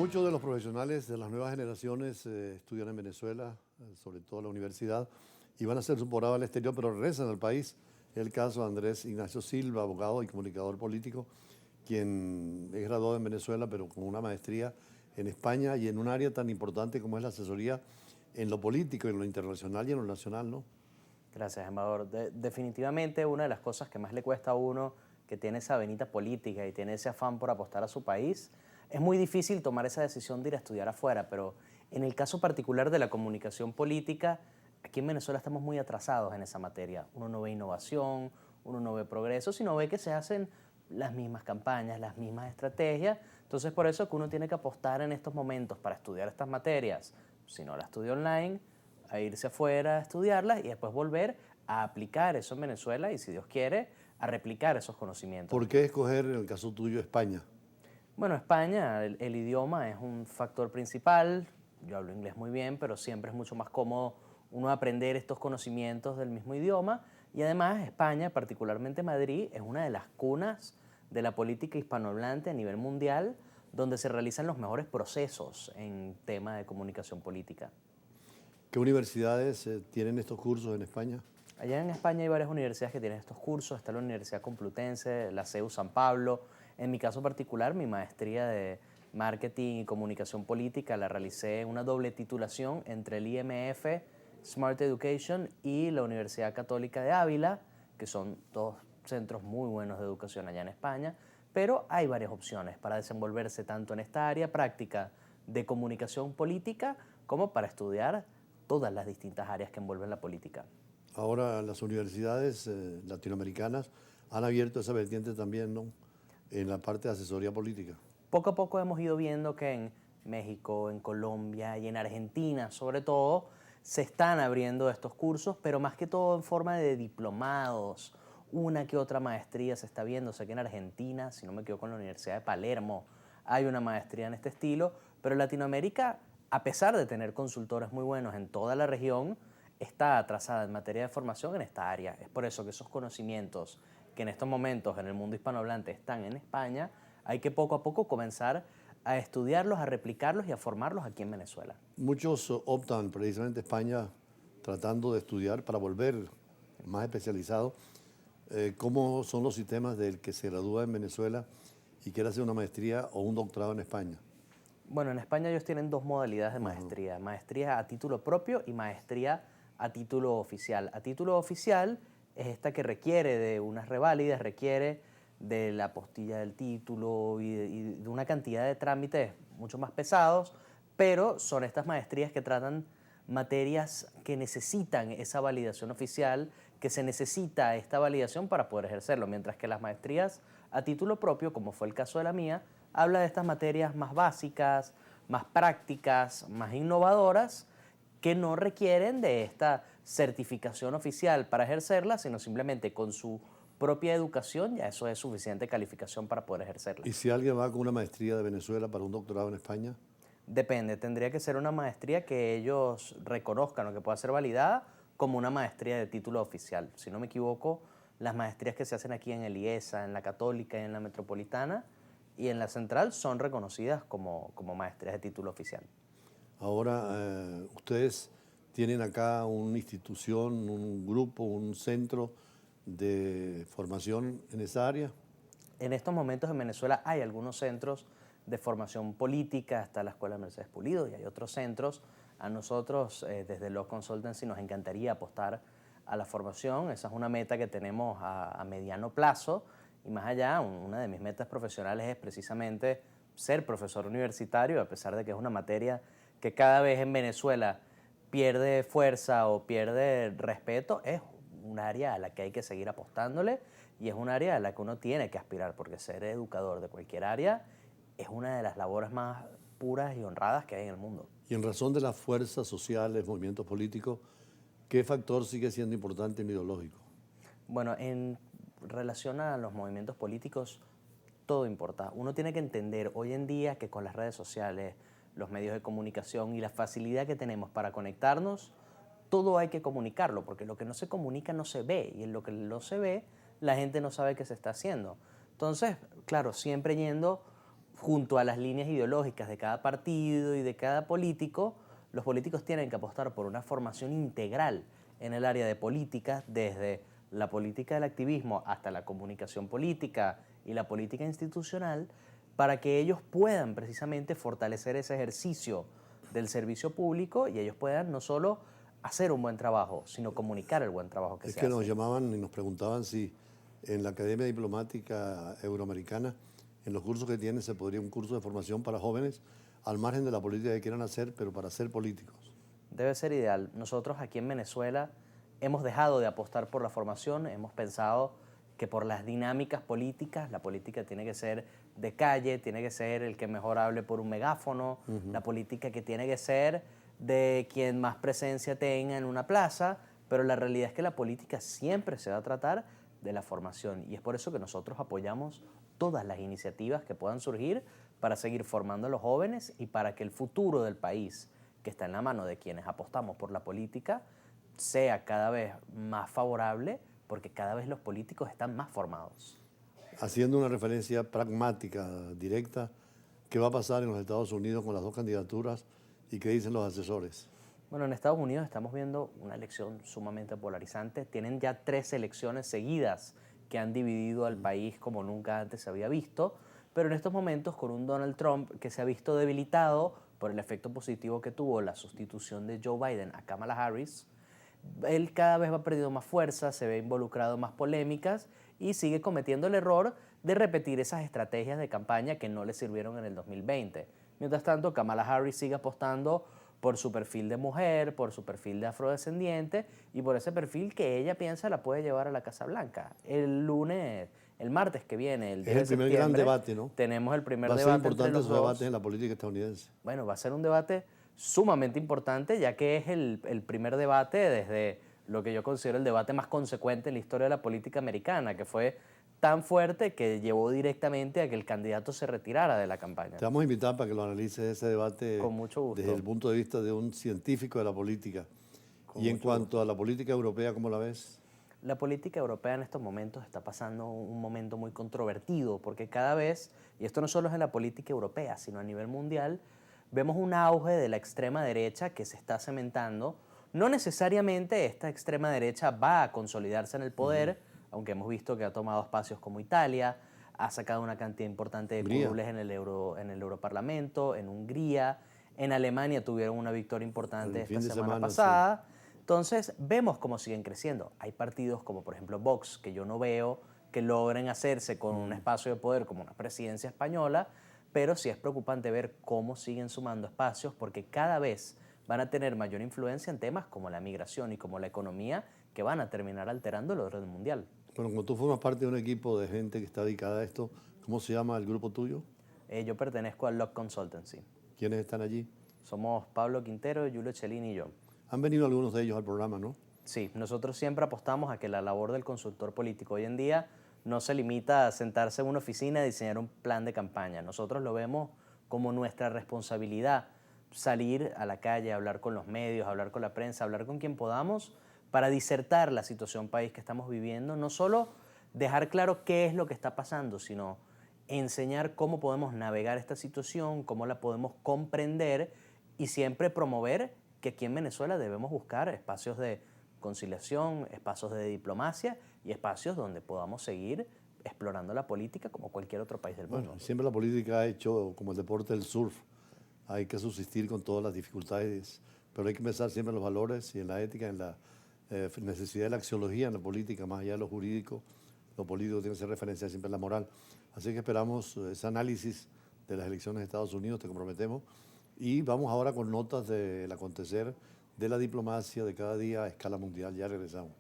Muchos de los profesionales de las nuevas generaciones estudian en Venezuela, sobre todo en la universidad, y van a hacer su porada al exterior, pero regresan al país. Es el caso de Andrés Ignacio Silva, abogado y comunicador político, quien es graduado en Venezuela, pero con una maestría en España y en un área tan importante como es la asesoría en lo político, en lo internacional y en lo nacional, ¿no? Gracias, embajador. Definitivamente una de las cosas que más le cuesta a uno que tiene esa venita política y tiene ese afán por apostar a su país, es muy difícil tomar esa decisión de ir a estudiar afuera, pero en el caso particular de la comunicación política, aquí en Venezuela estamos muy atrasados en esa materia. Uno no ve innovación, uno no ve progreso, sino ve que se hacen las mismas campañas, las mismas estrategias. Entonces, por eso es que uno tiene que apostar en estos momentos para estudiar estas materias. Si no la estudia online, a irse afuera a estudiarlas y después volver a aplicar eso en Venezuela y, si Dios quiere, a replicar esos conocimientos ¿Por aquí. qué escoger, en el caso tuyo, España? Bueno, España, el idioma es un factor principal. Yo hablo inglés muy bien, pero siempre es mucho más cómodo uno aprender estos conocimientos del mismo idioma. Y además España, particularmente Madrid, es una de las cunas de la política hispanohablante a nivel mundial, donde se realizan los mejores procesos en tema de comunicación política. ¿Qué universidades tienen estos cursos en España? Allá en España hay varias universidades que tienen estos cursos. Está la Universidad Complutense, la CEU San Pablo. En mi caso particular, mi maestría de Marketing y Comunicación Política la realicé en una doble titulación entre el IMF, Smart Education, y la Universidad Católica de Ávila, que son dos centros muy buenos de educación allá en España. Pero hay varias opciones para desenvolverse tanto en esta área práctica de comunicación política como para estudiar todas las distintas áreas que envuelven la política. Ahora las universidades latinoamericanas han abierto esa vertiente también, ¿no? En la parte de asesoría política. Poco a poco hemos ido viendo que en México, en Colombia y en Argentina, sobre todo, se están abriendo estos cursos, pero más que todo en forma de diplomados. Una que otra maestría se está viendo. Sé que en Argentina, si no me equivoco, en la Universidad de Palermo hay una maestría en este estilo, pero Latinoamérica, a pesar de tener consultores muy buenos en toda la región, está atrasada en materia de formación en esta área. Es por eso que esos conocimientos que en estos momentos en el mundo hispanohablante están en España, hay que poco a poco comenzar a estudiarlos, a replicarlos y a formarlos aquí en Venezuela. Muchos optan precisamente a España tratando de estudiar para volver más especializados. ¿Cómo son los sistemas del que se gradúa en Venezuela y quiere hacer una maestría o un doctorado en España? Bueno, en España ellos tienen dos modalidades de Ajá. maestría: maestría a título propio y maestría a título oficial. A título oficial es esta que requiere de unas reválidas, requiere de la apostilla del título y de una cantidad de trámites mucho más pesados, pero son estas maestrías que tratan materias que necesitan esa validación oficial, que se necesita esta validación para poder ejercerlo, mientras que las maestrías a título propio, como fue el caso de la mía, habla de estas materias más básicas, más prácticas, más innovadoras, que no requieren de esta certificación oficial para ejercerla, sino simplemente con su propia educación ya eso es suficiente calificación para poder ejercerla. ¿Y si alguien va con una maestría de Venezuela para un doctorado en España? Depende, tendría que ser una maestría que ellos reconozcan o que pueda ser validada como una maestría de título oficial. Si no me equivoco, las maestrías que se hacen aquí en el IESA, en la Católica y en la Metropolitana y en la Central son reconocidas como maestrías de título oficial. Ahora, ustedes tienen acá una institución, un grupo, un centro de formación en esa área. En estos momentos en Venezuela hay algunos centros de formación política, está la Escuela Mercedes Pulido y hay otros centros. A nosotros, desde Law Consultancy, nos encantaría apostar a la formación. Esa es una meta que tenemos a mediano plazo y más allá, una de mis metas profesionales es precisamente ser profesor universitario, a pesar de que es una materia que cada vez en Venezuela pierde fuerza o pierde respeto. Es un área a la que hay que seguir apostándole y es un área a la que uno tiene que aspirar, porque ser educador de cualquier área es una de las labores más puras y honradas que hay en el mundo. Y en razón de las fuerzas sociales, movimientos políticos, ¿qué factor sigue siendo importante en lo ideológico? Bueno, en relación a los movimientos políticos, todo importa. Uno tiene que entender hoy en día que con las redes sociales, los medios de comunicación y la facilidad que tenemos para conectarnos, todo hay que comunicarlo, porque lo que no se comunica no se ve, y en lo que no se ve, la gente no sabe qué se está haciendo. Entonces, claro, siempre yendo junto a las líneas ideológicas de cada partido y de cada político, los políticos tienen que apostar por una formación integral en el área de política, desde la política del activismo hasta la comunicación política y la política institucional, para que ellos puedan precisamente fortalecer ese ejercicio del servicio público y ellos puedan no solo hacer un buen trabajo, sino comunicar el buen trabajo que Es se que hace. nos llamaban y nos preguntaban si en la Academia Diplomática Euroamericana, en los cursos que tienen, se podría un curso de formación para jóvenes, al margen de la política que quieran hacer, pero para ser políticos. Debe ser ideal. Nosotros aquí en Venezuela hemos dejado de apostar por la formación, hemos pensado que por las dinámicas políticas, la política tiene que ser de calle, tiene que ser el que mejor hable por un megáfono, la política que tiene que ser de quien más presencia tenga en una plaza, pero la realidad es que la política siempre se va a tratar de la formación y es por eso que nosotros apoyamos todas las iniciativas que puedan surgir para seguir formando a los jóvenes y para que el futuro del país, que está en la mano de quienes apostamos por la política, sea cada vez más favorable porque cada vez los políticos están más formados. Haciendo una referencia pragmática, directa, ¿qué va a pasar en los Estados Unidos con las dos candidaturas y qué dicen los asesores? Bueno, en Estados Unidos estamos viendo una elección sumamente polarizante. Tienen ya 3 elecciones seguidas que han dividido al país como nunca antes se había visto, pero en estos momentos con un Donald Trump que se ha visto debilitado por el efecto positivo que tuvo la sustitución de Joe Biden a Kamala Harris, él cada vez va perdiendo más fuerza, se ve involucrado en más polémicas y sigue cometiendo el error de repetir esas estrategias de campaña que no le sirvieron en el 2020. Mientras tanto, Kamala Harris sigue apostando por su perfil de mujer, por su perfil de afrodescendiente y por ese perfil que ella piensa la puede llevar a la Casa Blanca. El martes que viene, el 10 Es de el primer septiembre, gran debate, ¿no? tenemos el primer Va a ser debate entre importante los esos dos. debates en la política estadounidense. Bueno, va a ser un debate sumamente importante, ya que es el primer debate desde lo que yo considero el debate más consecuente en la historia de la política americana, que fue tan fuerte que llevó directamente a que el candidato se retirara de la campaña. Te vamos a invitar para que lo analices ese debate Con mucho gusto. desde el punto de vista de un científico de la política. Y en mucho cuanto a la política europea, ¿cómo la ves? La política europea en estos momentos está pasando un momento muy controvertido porque cada vez, y esto no solo es en la política europea, sino a nivel mundial, vemos un auge de la extrema derecha que se está cementando. No necesariamente esta extrema derecha va a consolidarse en el poder, aunque hemos visto que ha tomado espacios como Italia, ha sacado una cantidad importante de Hungría. curules en el Europarlamento, en Hungría, en Alemania tuvieron una victoria importante El esta fin de semana semana, sí. pasada. Entonces, vemos cómo siguen creciendo. Hay partidos como, por ejemplo, Vox, que yo no veo que logren hacerse con un espacio de poder como una presidencia española, pero sí es preocupante ver cómo siguen sumando espacios porque cada vez van a tener mayor influencia en temas como la migración y como la economía que van a terminar alterando el orden mundial. Bueno, como tú formas parte de un equipo de gente que está dedicada a esto, ¿cómo se llama el grupo tuyo? Yo pertenezco al Locke Consultancy. ¿Quiénes están allí? Somos Pablo Quintero, Julio Cellini y yo. Han venido algunos de ellos al programa, ¿no? Sí, nosotros siempre apostamos a que la labor del consultor político hoy en día no se limita a sentarse en una oficina y diseñar un plan de campaña. Nosotros lo vemos como nuestra responsabilidad salir a la calle, hablar con los medios, hablar con la prensa, hablar con quien podamos para disertar la situación país que estamos viviendo, no solo dejar claro qué es lo que está pasando, sino enseñar cómo podemos navegar esta situación, cómo la podemos comprender y siempre promover que aquí en Venezuela debemos buscar espacios de conciliación, espacios de diplomacia y espacios donde podamos seguir explorando la política como cualquier otro país del mundo. Bueno, siempre la política ha hecho como el deporte del surf. Hay que subsistir con todas las dificultades, pero hay que pensar siempre en los valores y en la ética, en la necesidad de la axiología en la política, más allá de lo jurídico. Lo político tiene que ser referencia siempre en la moral. Así que esperamos ese análisis de las elecciones de Estados Unidos, te comprometemos. Y vamos ahora con notas del acontecer de la diplomacia de cada día a escala mundial. Ya regresamos.